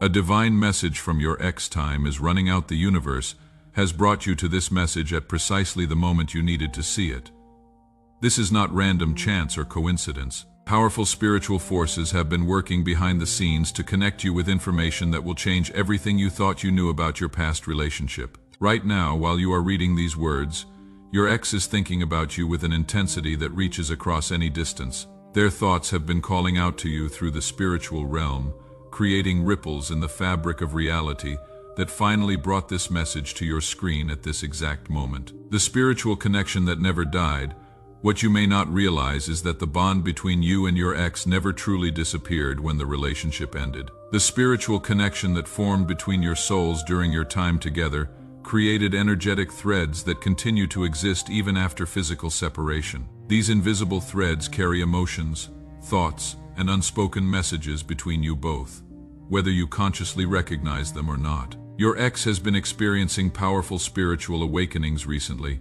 A divine message from your ex. Time is running out. The universe has brought you to this message at precisely the moment you needed to see it. This is not random chance or coincidence. Powerful spiritual forces have been working behind the scenes to connect you with information that will change everything you thought you knew about your past relationship. Right now, while you are reading these words, your ex is thinking about you with an intensity that reaches across any distance. Their thoughts have been calling out to you through the spiritual realm, creating ripples in the fabric of reality that finally brought this message to your screen at this exact moment. The spiritual connection that never died. What you may not realize is that the bond between you and your ex never truly disappeared when the relationship ended. The spiritual connection that formed between your souls during your time together created energetic threads that continue to exist even after physical separation. These invisible threads carry emotions, thoughts, and unspoken messages between you both, whether you consciously recognize them or not. Your ex has been experiencing powerful spiritual awakenings recently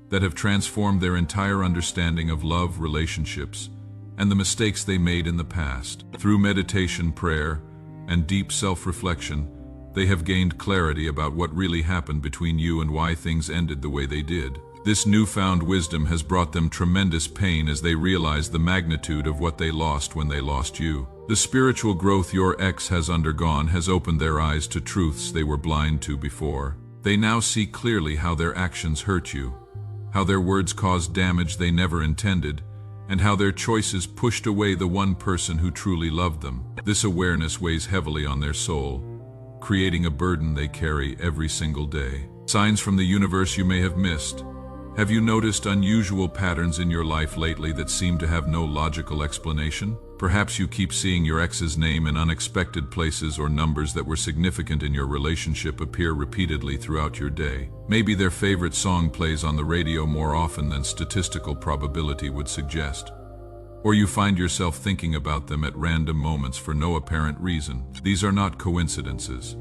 that have transformed their entire understanding of love, relationships, and the mistakes they made in the past. Through meditation, prayer, and deep self-reflection, they have gained clarity about what really happened between you and why things ended the way they did. This newfound wisdom has brought them tremendous pain as they realize the magnitude of what they lost when they lost you. The spiritual growth your ex has undergone has opened their eyes to truths they were blind to before. They now see clearly how their actions hurt you, how their words caused damage they never intended, and how their choices pushed away the one person who truly loved them. This awareness weighs heavily on their soul, creating a burden they carry every single day. Signs from the universe you may have missed. Have you noticed unusual patterns in your life lately that seem to have no logical explanation? Perhaps you keep seeing your ex's name in unexpected places, or numbers that were significant in your relationship appear repeatedly throughout your day. Maybe their favorite song plays on the radio more often than statistical probability would suggest. Or you find yourself thinking about them at random moments for no apparent reason. These are not coincidences.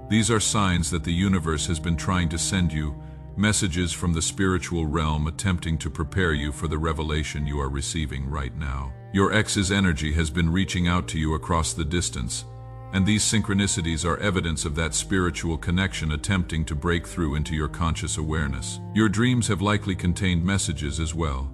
These are signs that the universe has been trying to send you messages from the spiritual realm, attempting to prepare you for the revelation you are receiving right now. Your ex's energy has been reaching out to you across the distance, and these synchronicities are evidence of that spiritual connection attempting to break through into your conscious awareness. Your dreams have likely contained messages as well.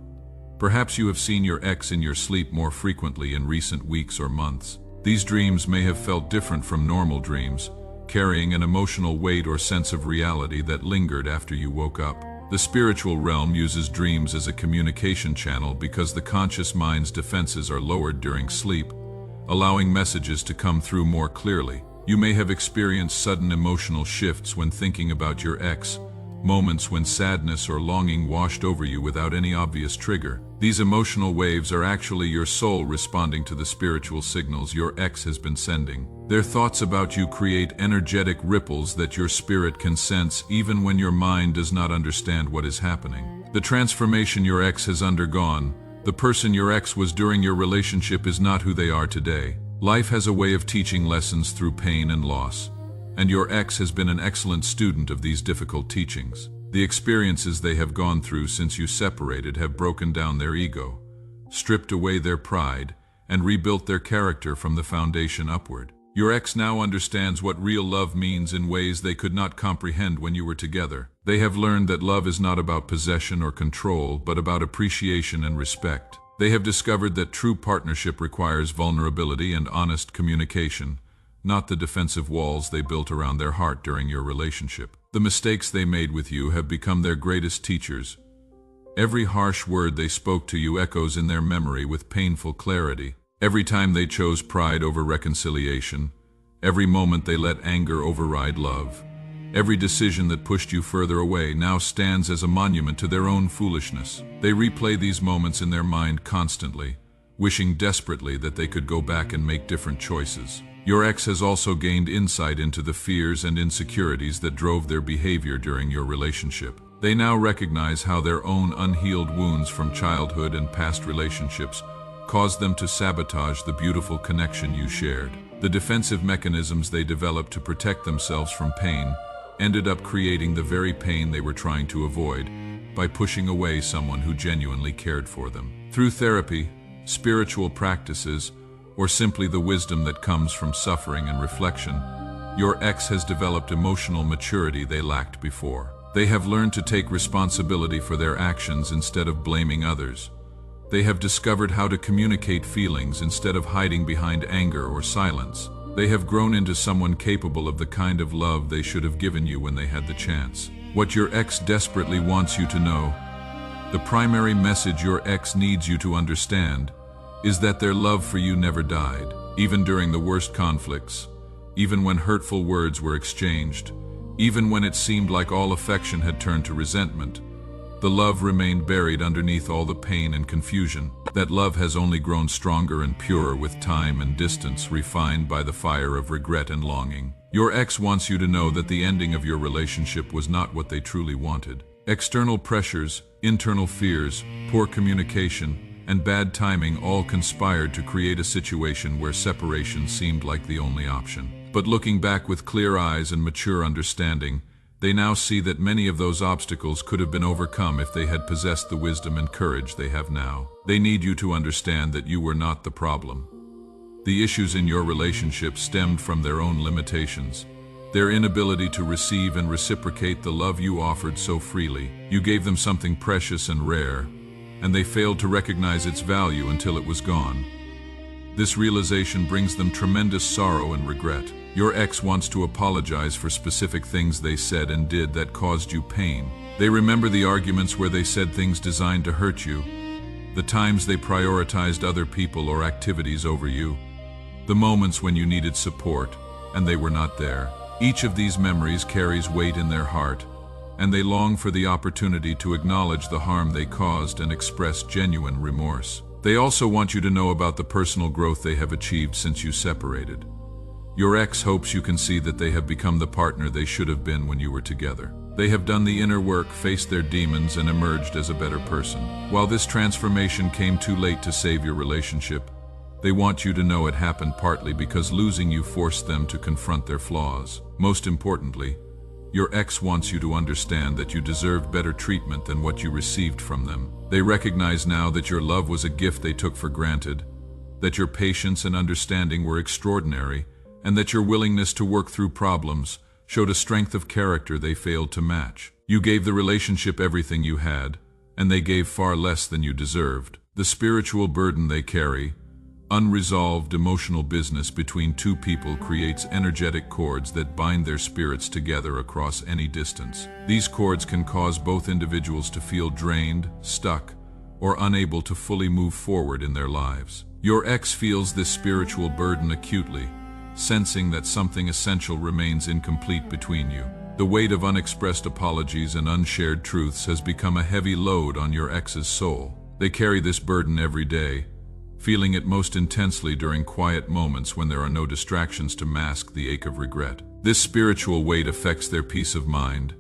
Perhaps you have seen your ex in your sleep more frequently in recent weeks or months. These dreams may have felt different from normal dreams, carrying an emotional weight or sense of reality that lingered after you woke up. The spiritual realm uses dreams as a communication channel because the conscious mind's defenses are lowered during sleep, allowing messages to come through more clearly. You may have experienced sudden emotional shifts when thinking about your ex, moments when sadness or longing washed over you without any obvious trigger. These emotional waves are actually your soul responding to the spiritual signals your ex has been sending. Their thoughts about you create energetic ripples that your spirit can sense even when your mind does not understand what is happening. The transformation your ex has undergone, the person your ex was during your relationship, is not who they are today. Life has a way of teaching lessons through pain and loss, and your ex has been an excellent student of these difficult teachings. The experiences they have gone through since you separated have broken down their ego, stripped away their pride, and rebuilt their character from the foundation upward. Your ex now understands what real love means in ways they could not comprehend when you were together. They have learned that love is not about possession or control, but about appreciation and respect. They have discovered that true partnership requires vulnerability and honest communication, not the defensive walls they built around their heart during your relationship. The mistakes they made with you have become their greatest teachers. Every harsh word they spoke to you echoes in their memory with painful clarity. Every time they chose pride over reconciliation, every moment they let anger override love, every decision that pushed you further away now stands as a monument to their own foolishness. They replay these moments in their mind constantly, wishing desperately that they could go back and make different choices. Your ex has also gained insight into the fears and insecurities that drove their behavior during your relationship. They now recognize how their own unhealed wounds from childhood and past relationships caused them to sabotage the beautiful connection you shared. The defensive mechanisms they developed to protect themselves from pain ended up creating the very pain they were trying to avoid by pushing away someone who genuinely cared for them. Through therapy, spiritual practices, or simply the wisdom that comes from suffering and reflection, Your ex has developed emotional maturity they lacked before. They have learned to take responsibility for their actions instead of blaming others. They have discovered how to communicate feelings instead of hiding behind anger or silence. They have grown into someone capable of the kind of love they should have given you when they had the chance. What your ex desperately wants you to know, the primary message your ex needs you to understand, is that their love for you never died, even during the worst conflicts, even when hurtful words were exchanged, even when it seemed like all affection had turned to resentment. The love remained buried underneath all the pain and confusion. That love has only grown stronger and purer with time and distance, refined by the fire of regret and longing. Your ex wants you to know that the ending of your relationship was not what they truly wanted. External pressures, internal fears, poor communication, and bad timing all conspired to create a situation where separation seemed like the only option. But looking back with clear eyes and mature understanding, they now see that many of those obstacles could have been overcome if they had possessed the wisdom and courage they have now. They need you to understand that you were not the problem. The issues in your relationship stemmed from their own limitations, their inability to receive and reciprocate the love you offered so freely. You gave them something precious and rare, and they failed to recognize its value until it was gone. This realization brings them tremendous sorrow and regret. Your ex wants to apologize for specific things they said and did that caused you pain. They remember the arguments where they said things designed to hurt you, the times they prioritized other people or activities over you, the moments when you needed support and they were not there. Each of these memories carries weight in their heart, and they long for the opportunity to acknowledge the harm they caused and express genuine remorse. They also want you to know about the personal growth they have achieved since you separated. Your ex hopes you can see that they have become the partner they should have been when you were together. They have done the inner work, faced their demons, and emerged as a better person. While this transformation came too late to save your relationship, they want you to know it happened partly because losing you forced them to confront their flaws. Most importantly, your ex wants you to understand that you deserved better treatment than what you received from them. They recognize now that your love was a gift they took for granted, that your patience and understanding were extraordinary, and that your willingness to work through problems showed a strength of character they failed to match. You gave the relationship everything you had, and they gave far less than you deserved. The spiritual burden they carry, unresolved emotional business between two people, creates energetic cords that bind their spirits together across any distance. These cords can cause both individuals to feel drained, stuck, or unable to fully move forward in their lives. Your ex feels this spiritual burden acutely, sensing that something essential remains incomplete between you. The weight of unexpressed apologies and unshared truths has become a heavy load on your ex's soul. They carry this burden every day, feeling it most intensely during quiet moments when there are no distractions to mask the ache of regret. This spiritual weight affects their peace of mind,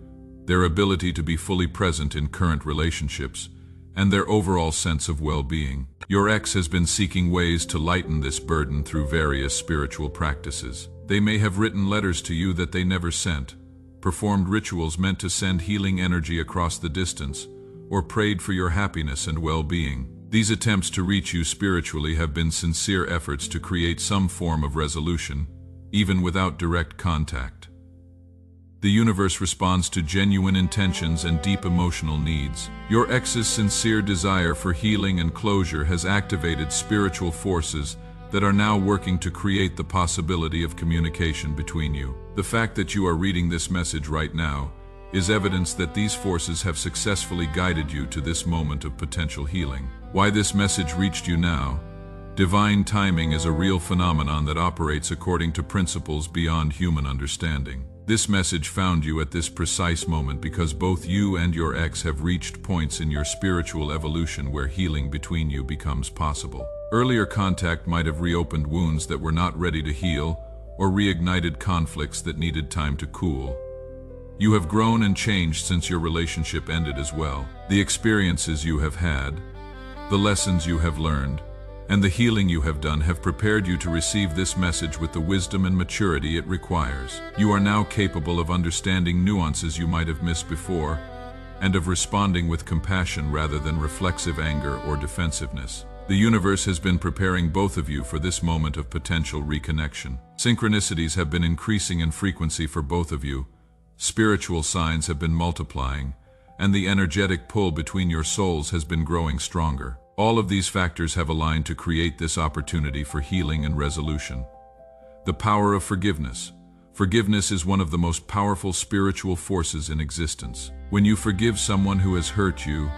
their ability to be fully present in current relationships, and their overall sense of well-being. Your ex has been seeking ways to lighten this burden through various spiritual practices. They may have written letters to you that they never sent, performed rituals meant to send healing energy across the distance, or prayed for your happiness and well-being. These attempts to reach you spiritually have been sincere efforts to create some form of resolution, even without direct contact. The universe responds to genuine intentions and deep emotional needs. Your ex's sincere desire for healing and closure has activated spiritual forces that are now working to create the possibility of communication between you. The fact that you are reading this message right now is evidence that these forces have successfully guided you to this moment of potential healing. Why this message reached you now? Divine timing is a real phenomenon that operates according to principles beyond human understanding. This message found you at this precise moment because both you and your ex have reached points in your spiritual evolution where healing between you becomes possible. Earlier contact might have reopened wounds that were not ready to heal, or reignited conflicts that needed time to cool. You have grown and changed since your relationship ended as well. The experiences you have had, the lessons you have learned, and the healing you have done have prepared you to receive this message with the wisdom and maturity it requires. You are now capable of understanding nuances you might have missed before, and of responding with compassion rather than reflexive anger or defensiveness. The universe has been preparing both of you for this moment of potential reconnection. Synchronicities have been increasing in frequency for both of you, spiritual signs have been multiplying, and the energetic pull between your souls has been growing stronger. All of these factors have aligned to create this opportunity for healing and resolution. The power of forgiveness. Forgiveness is one of the most powerful spiritual forces in existence. When you forgive someone who has hurt you,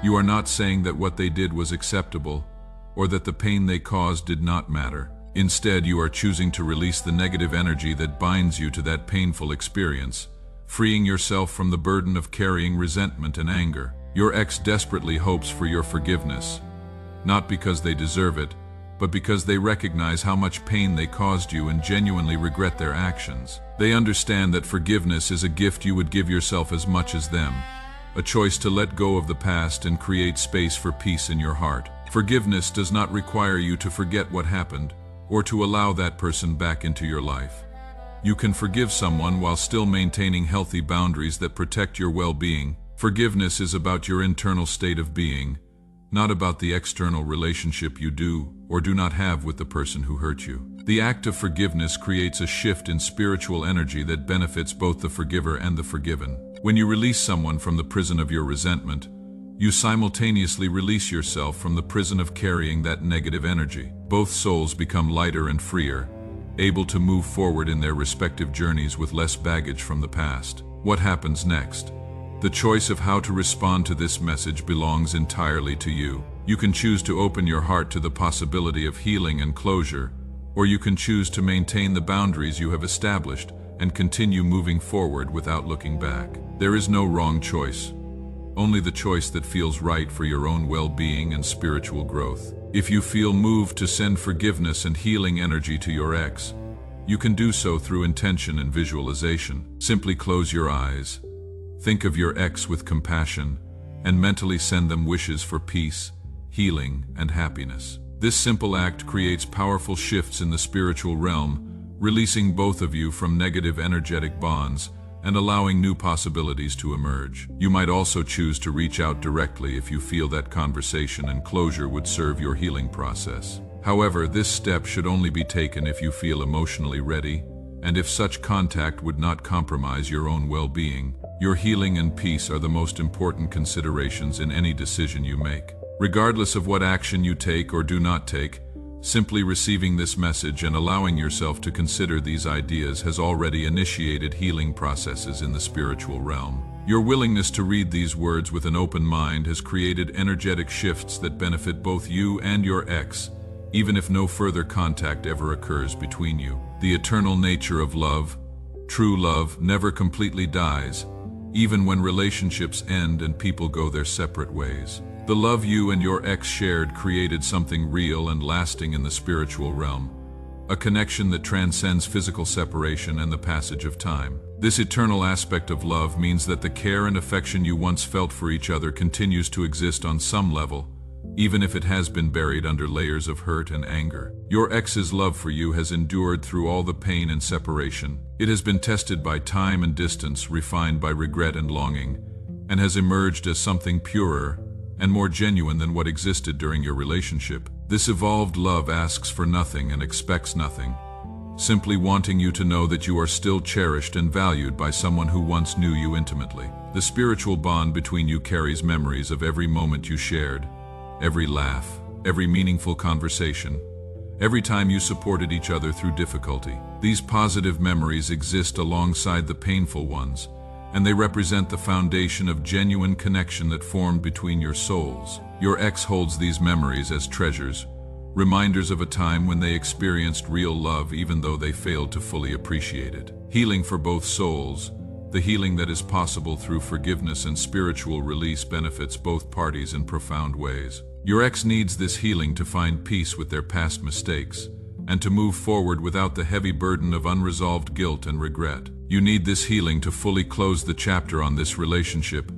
you are not saying that what they did was acceptable or that the pain they caused did not matter. Instead, you are choosing to release the negative energy that binds you to that painful experience, freeing yourself from the burden of carrying resentment and anger. Your ex desperately hopes for your forgiveness, not because they deserve it, but because they recognize how much pain they caused you and genuinely regret their actions. They understand that forgiveness is a gift you would give yourself as much as them, a choice to let go of the past and create space for peace in your heart. Forgiveness does not require you to forget what happened or to allow that person back into your life. You can forgive someone while still maintaining healthy boundaries that protect your well-being. Forgiveness is about your internal state of being, not about the external relationship you do or do not have with the person who hurt you. The act of forgiveness creates a shift in spiritual energy that benefits both the forgiver and the forgiven. When you release someone from the prison of your resentment, you simultaneously release yourself from the prison of carrying that negative energy. Both souls become lighter and freer, able to move forward in their respective journeys with less baggage from the past. What happens next? The choice of how to respond to this message belongs entirely to you. You can choose to open your heart to the possibility of healing and closure, or you can choose to maintain the boundaries you have established and continue moving forward without looking back. There is no wrong choice, only the choice that feels right for your own well-being and spiritual growth. If you feel moved to send forgiveness and healing energy to your ex, you can do so through intention and visualization. Simply close your eyes, think of your ex with compassion, and mentally send them wishes for peace, healing, and happiness. This simple act creates powerful shifts in the spiritual realm, releasing both of you from negative energetic bonds and allowing new possibilities to emerge. You might also choose to reach out directly if you feel that conversation and closure would serve your healing process. However, this step should only be taken if you feel emotionally ready, and if such contact would not compromise your own well-being. Your healing and peace are the most important considerations in any decision you make. Regardless of what action you take or do not take, simply receiving this message and allowing yourself to consider these ideas has already initiated healing processes in the spiritual realm. Your willingness to read these words with an open mind has created energetic shifts that benefit both you and your ex, even if no further contact ever occurs between you. The eternal nature of love, true love, never completely dies, even when relationships end and people go their separate ways. The love you and your ex shared created something real and lasting in the spiritual realm, a connection that transcends physical separation and the passage of time. This eternal aspect of love means that the care and affection you once felt for each other continues to exist on some level, even if it has been buried under layers of hurt and anger. Your ex's love for you has endured through all the pain and separation. It has been tested by time and distance, refined by regret and longing, and has emerged as something purer and more genuine than what existed during your relationship. This evolved love asks for nothing and expects nothing, simply wanting you to know that you are still cherished and valued by someone who once knew you intimately. The spiritual bond between you carries memories of every moment you shared, every laugh, every meaningful conversation, every time you supported each other through difficulty. These positive memories exist alongside the painful ones, and they represent the foundation of genuine connection that formed between your souls. Your ex holds these memories as treasures, reminders of a time when they experienced real love even though they failed to fully appreciate it. Healing for both souls. The healing that is possible through forgiveness and spiritual release benefits both parties in profound ways. Your ex needs this healing to find peace with their past mistakes and to move forward without the heavy burden of unresolved guilt and regret. You need this healing to fully close the chapter on this relationship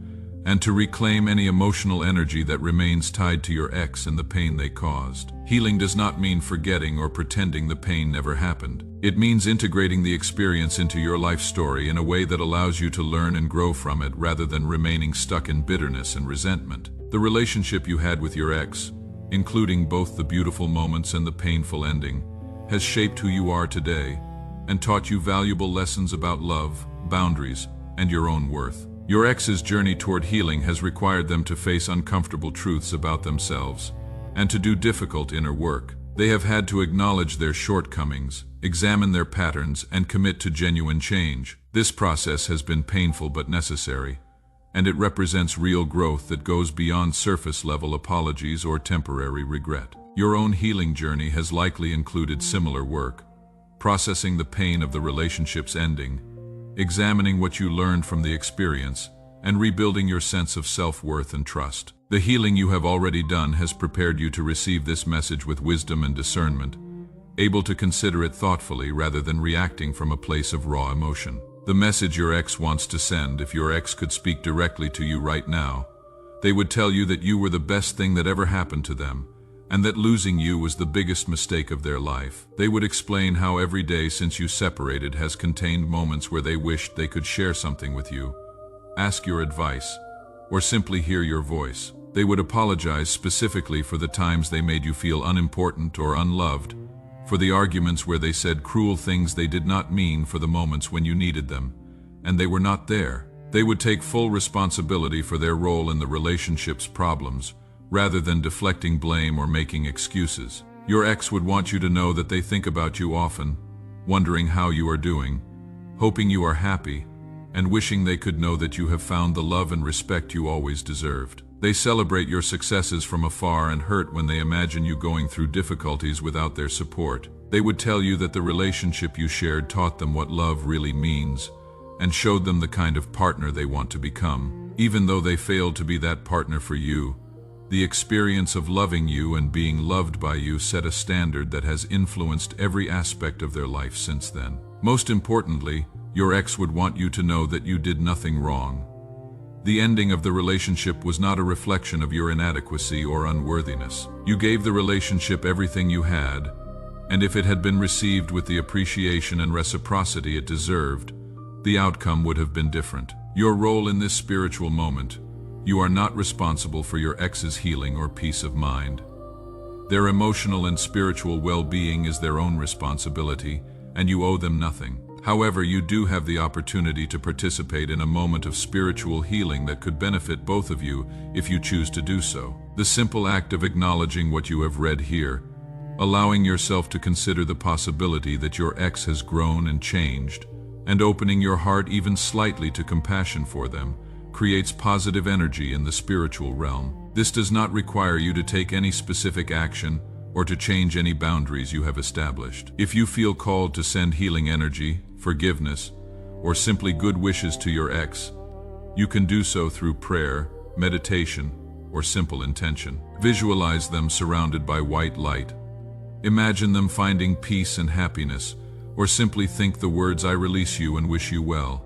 and to reclaim any emotional energy that remains tied to your ex and the pain they caused. Healing does not mean forgetting or pretending the pain never happened. It means integrating the experience into your life story in a way that allows you to learn and grow from it rather than remaining stuck in bitterness and resentment. The relationship you had with your ex, including both the beautiful moments and the painful ending, has shaped who you are today and taught you valuable lessons about love, boundaries, and your own worth. Your ex's journey toward healing has required them to face uncomfortable truths about themselves and to do difficult inner work. They have had to acknowledge their shortcomings, examine their patterns, and commit to genuine change. This process has been painful but necessary, and it represents real growth that goes beyond surface-level apologies or temporary regret. Your own healing journey has likely included similar work, processing the pain of the relationship's ending, examining what you learned from the experience, and rebuilding your sense of self-worth and trust. The healing you have already done has prepared you to receive this message with wisdom and discernment, able to consider it thoughtfully rather than reacting from a place of raw emotion. The message your ex wants to send, if your ex could speak directly to you right now, they would tell you that you were the best thing that ever happened to them, and that losing you was the biggest mistake of their life. They would explain how every day since you separated has contained moments where they wished they could share something with you, ask your advice, or simply hear your voice. They would apologize specifically for the times they made you feel unimportant or unloved, for the arguments where they said cruel things they did not mean, for the moments when you needed them, and they were not there. They would take full responsibility for their role in the relationship's problems, rather than deflecting blame or making excuses. Your ex would want you to know that they think about you often, wondering how you are doing, hoping you are happy, and wishing they could know that you have found the love and respect you always deserved. They celebrate your successes from afar and hurt when they imagine you going through difficulties without their support. They would tell you that the relationship you shared taught them what love really means and showed them the kind of partner they want to become. Even though they failed to be that partner for you, the experience of loving you and being loved by you set a standard that has influenced every aspect of their life since then. Most importantly, your ex would want you to know that you did nothing wrong. The ending of the relationship was not a reflection of your inadequacy or unworthiness. You gave the relationship everything you had, and if it had been received with the appreciation and reciprocity it deserved, the outcome would have been different. Your role in this spiritual moment: you are not responsible for your ex's healing or peace of mind. Their emotional and spiritual well-being is their own responsibility, and you owe them nothing. However, you do have the opportunity to participate in a moment of spiritual healing that could benefit both of you if you choose to do so. The simple act of acknowledging what you have read here, allowing yourself to consider the possibility that your ex has grown and changed, and opening your heart even slightly to compassion for them, creates positive energy in the spiritual realm. This does not require you to take any specific action or to change any boundaries you have established. If you feel called to send healing energy, forgiveness, or simply good wishes to your ex, you can do so through prayer, meditation, or simple intention. Visualize them surrounded by white light. Imagine them finding peace and happiness, or simply think the words, "I release you and wish you well."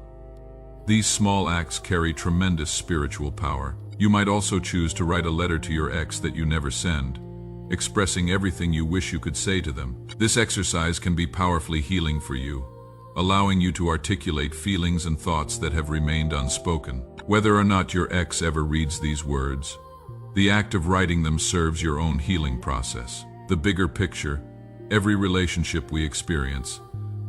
These small acts carry tremendous spiritual power. You might also choose to write a letter to your ex that you never send, expressing everything you wish you could say to them. This exercise can be powerfully healing for you, allowing you to articulate feelings and thoughts that have remained unspoken. Whether or not your ex ever reads these words, the act of writing them serves your own healing process. The bigger picture: every relationship we experience,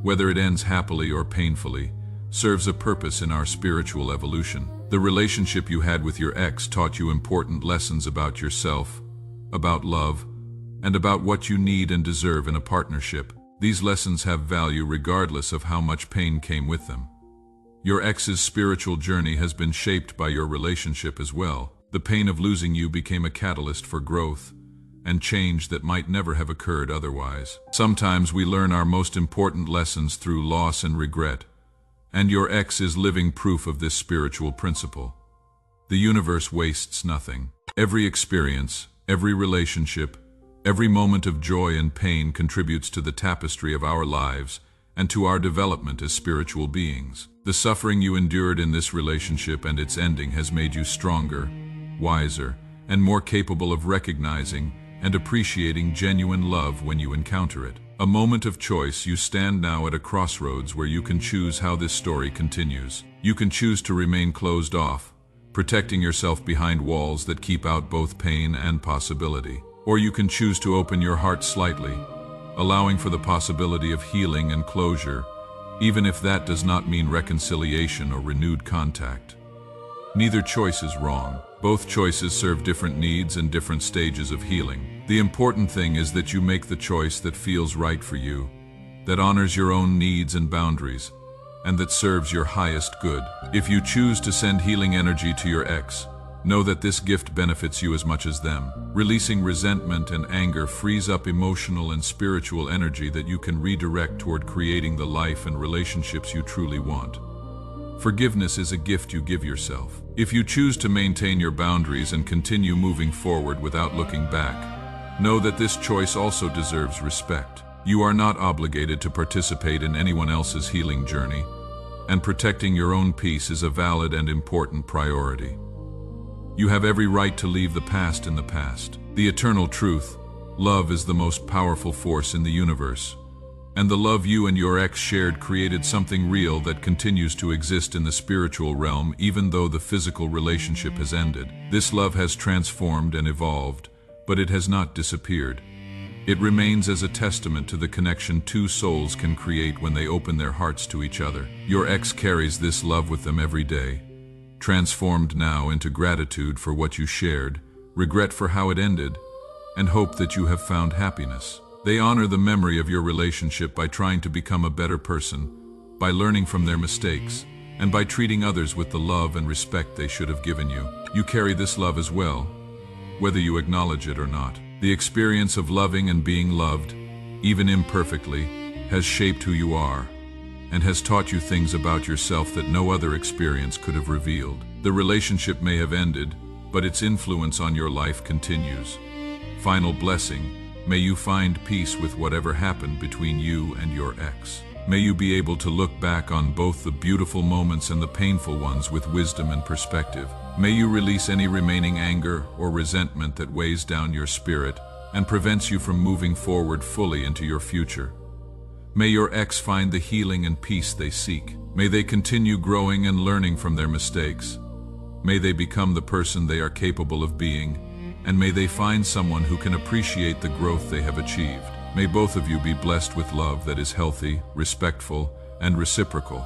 whether it ends happily or painfully, serves a purpose in our spiritual evolution. The relationship you had with your ex taught you important lessons about yourself, about love, and about what you need and deserve in a partnership. These lessons have value regardless of how much pain came with them. Your ex's spiritual journey has been shaped by your relationship as well. The pain of losing you became a catalyst for growth and change that might never have occurred otherwise. Sometimes we learn our most important lessons through loss and regret, and your ex is living proof of this spiritual principle. The universe wastes nothing. Every experience, every relationship, every moment of joy and pain contributes to the tapestry of our lives and to our development as spiritual beings. The suffering you endured in this relationship and its ending has made you stronger, wiser, and more capable of recognizing and appreciating genuine love when you encounter it. A moment of choice: you stand now at a crossroads where you can choose how this story continues. You can choose to remain closed off, protecting yourself behind walls that keep out both pain and possibility. Or you can choose to open your heart slightly, allowing for the possibility of healing and closure, even if that does not mean reconciliation or renewed contact. Neither choice is wrong. Both choices serve different needs and different stages of healing. The important thing is that you make the choice that feels right for you, that honors your own needs and boundaries, and that serves your highest good. If you choose to send healing energy to your ex, know that this gift benefits you as much as them. Releasing resentment and anger frees up emotional and spiritual energy that you can redirect toward creating the life and relationships you truly want. Forgiveness is a gift you give yourself. If you choose to maintain your boundaries and continue moving forward without looking back, know that this choice also deserves respect. You are not obligated to participate in anyone else's healing journey, and protecting your own peace is a valid and important priority. You have every right to leave the past in the past. The eternal truth, love is the most powerful force in the universe, and the love you and your ex shared created something real that continues to exist in the spiritual realm even though the physical relationship has ended. This love has transformed and evolved, but it has not disappeared. It remains as a testament to the connection two souls can create when they open their hearts to each other. Your ex carries this love with them every day, transformed now into gratitude for what you shared, regret for how it ended, and hope that you have found happiness. They honor the memory of your relationship by trying to become a better person, by learning from their mistakes, and by treating others with the love and respect they should have given you. You carry this love as well, whether you acknowledge it or not. The experience of loving and being loved, even imperfectly, has shaped who you are, and has taught you things about yourself that no other experience could have revealed. The relationship may have ended, but its influence on your life continues. Final blessing, may you find peace with whatever happened between you and your ex. May you be able to look back on both the beautiful moments and the painful ones with wisdom and perspective. May you release any remaining anger or resentment that weighs down your spirit and prevents you from moving forward fully into your future. May your ex find the healing and peace they seek. May they continue growing and learning from their mistakes. May they become the person they are capable of being, and may they find someone who can appreciate the growth they have achieved. May both of you be blessed with love that is healthy, respectful, and reciprocal.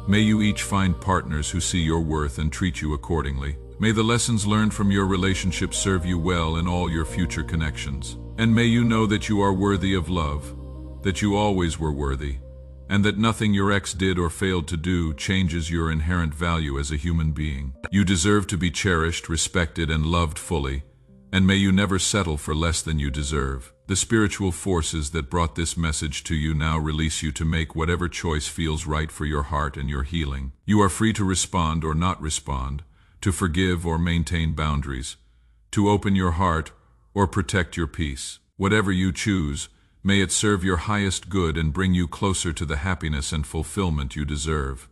May you each find partners who see your worth and treat you accordingly. May the lessons learned from your relationship serve you well in all your future connections. And may you know that you are worthy of love, that you always were worthy, and that nothing your ex did or failed to do changes your inherent value as a human being. You deserve to be cherished, respected, and loved fully, and may you never settle for less than you deserve. The spiritual forces that brought this message to you now release you to make whatever choice feels right for your heart and your healing. You are free to respond or not respond, to forgive or maintain boundaries, to open your heart or protect your peace. Whatever you choose, may it serve your highest good and bring you closer to the happiness and fulfillment you deserve.